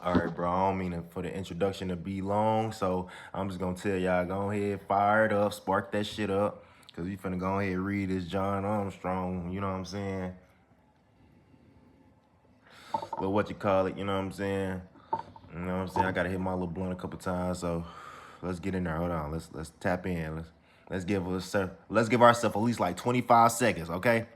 All right, bro. I don't mean for the introduction to be long, so I'm just gonna tell y'all, go ahead, fire it up, spark that shit up, cause we finna go ahead and read this John Armstrong. You know what I'm saying? Well, what you call it? You know what I'm saying? You know what I'm saying? I gotta hit my little blunt a couple times, so let's get in there. Hold on, let's tap in. Let's give ourselves at least like 25 seconds, okay?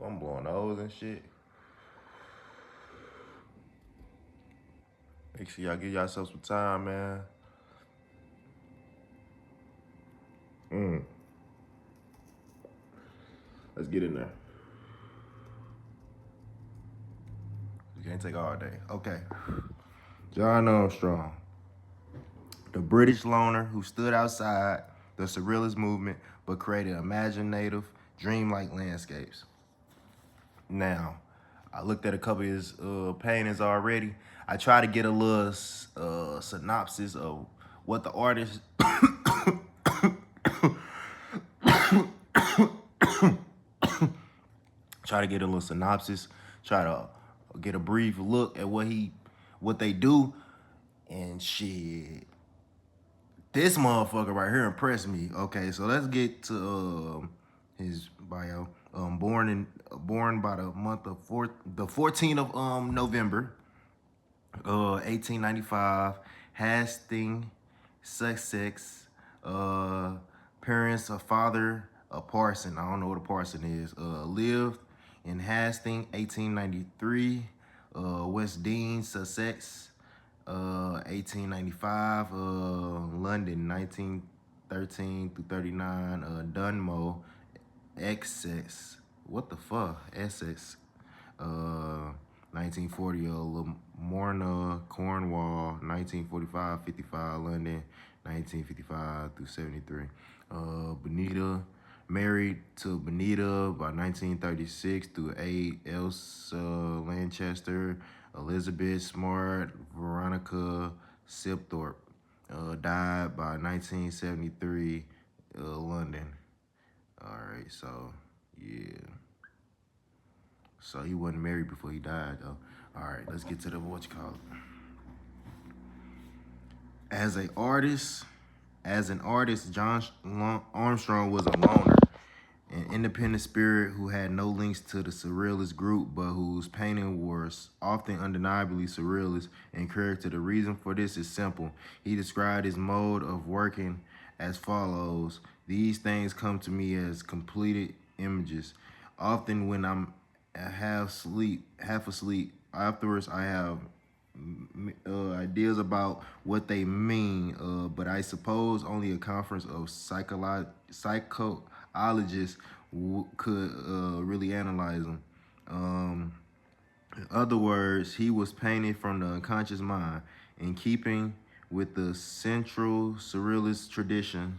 I'm blowing nose and shit. Make sure y'all give yourself some time, man. Mm, let's get in there. You can't take all day. Okay. John Armstrong, the British loner who stood outside the Surrealist movement but created imaginative, dreamlike landscapes. Now, I looked at a couple of his paintings already. I tried to get a little synopsis of what the artist try to get a little synopsis, try to get a brief look at what they do, and shit. This motherfucker right here impressed me. Okay, so let's get to his bio. Born by the month of the 14th of November, 1895, Hastings, Sussex. Parents, a father, a parson. I don't know what a parson is. Lived in Hastings, 1893. West Dean, Sussex, 1895. London, 1913 through 39. Dunmo, Essex. What the fuck? Essex. 1940, Lamorna, Cornwall, 1945, 55, London, 1955 through 73. Benita, married to Benita by 1936 through 8, Elsa Lanchester, Elizabeth Smart, Veronica Sipthorpe. Died by 1973, London. All right, so yeah. So he wasn't married before he died, though. All right, let's get to the what you call it. As an artist, John Armstrong was a loner, an independent spirit who had no links to the Surrealist group, but whose painting was often undeniably surrealist in character. The reason for this is simple. He described his mode of working as follows: these things come to me as completed images. Often when I'm half asleep. Afterwards, I have ideas about what they mean, but I suppose only a conference of psychologists could really analyze them. Um, in other words, he was painted from the unconscious mind, in keeping with the central surrealist tradition.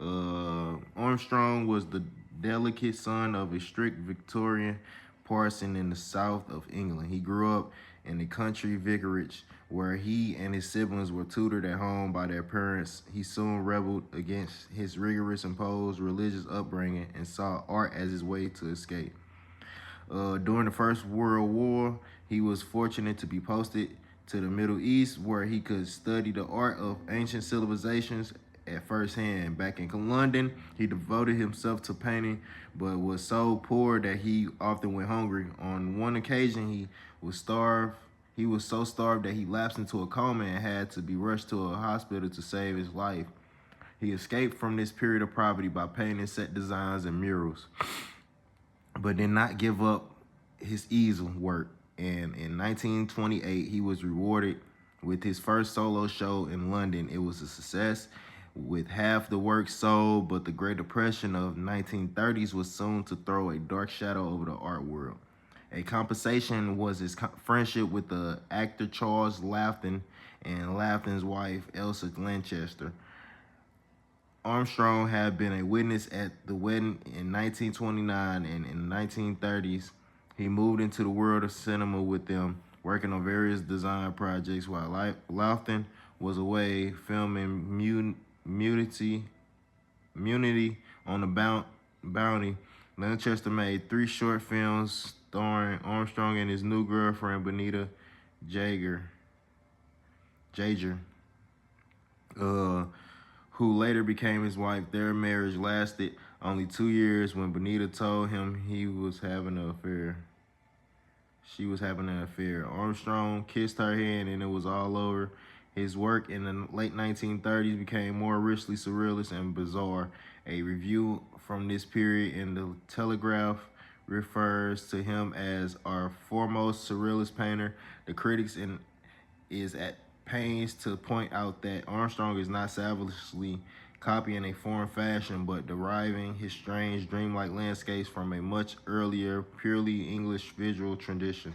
Armstrong was the delicate son of a strict Victorian parson in the south of England. He grew up in the country vicarage where he and his siblings were tutored at home by their parents. He soon rebelled against his rigorous imposed religious upbringing and saw art as his way to escape. During the First World War, he was fortunate to be posted to the Middle East where he could study the art of ancient civilizations at first hand. Back in London, he devoted himself to painting, but was so poor that he often went hungry. On one occasion, was starved. He was so starved that he lapsed into a coma and had to be rushed to a hospital to save his life. He escaped from this period of poverty by painting set designs and murals, but did not give up his easel work. And in 1928, he was rewarded with his first solo show in London. It was a success with half the work sold, but the Great Depression of 1930s was soon to throw a dark shadow over the art world. A compensation was his friendship with the actor Charles Laughton and Laughton's wife, Elsa Lanchester. Armstrong had been a witness at the wedding in 1929, and in the 1930s, he moved into the world of cinema with them. working on various design projects while Lofton was away filming Munity on the Bounty. Lancaster made 3 short films starring Armstrong and his new girlfriend, Benita Jager, Jager uh, who later became his wife. Their marriage lasted only 2 years when Benita told him he was having an affair. She was having an affair. Armstrong kissed her hand and it was all over. His work in the late 1930s became more richly surrealist and bizarre. A review from this period in the Telegraph refers to him as our foremost surrealist painter. The critics is at pains to point out that Armstrong is not savagely copying a foreign fashion, but deriving his strange, dreamlike landscapes from a much earlier, purely English visual tradition.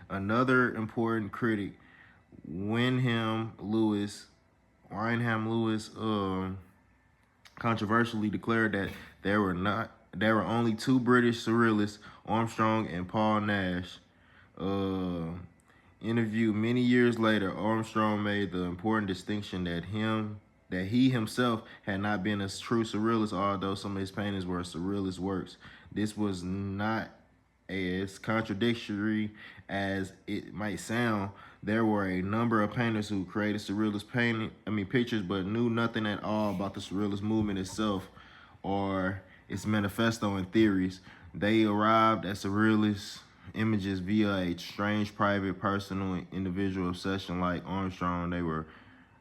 Another important critic, Wyndham Lewis, controversially declared that there were only 2 British surrealists, Armstrong and Paul Nash. Interviewed many years later, Armstrong made the important distinction that he himself had not been a true surrealist, although some of his paintings were surrealist works. This was not as contradictory as it might sound. There were a number of painters who created surrealist pictures, but knew nothing at all about the surrealist movement itself or its manifesto and theories. They arrived at surrealist images via a strange, private, personal, individual obsession. Like Armstrong, they were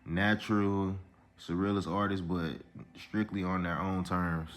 natural surrealist artists, but strictly on their own terms.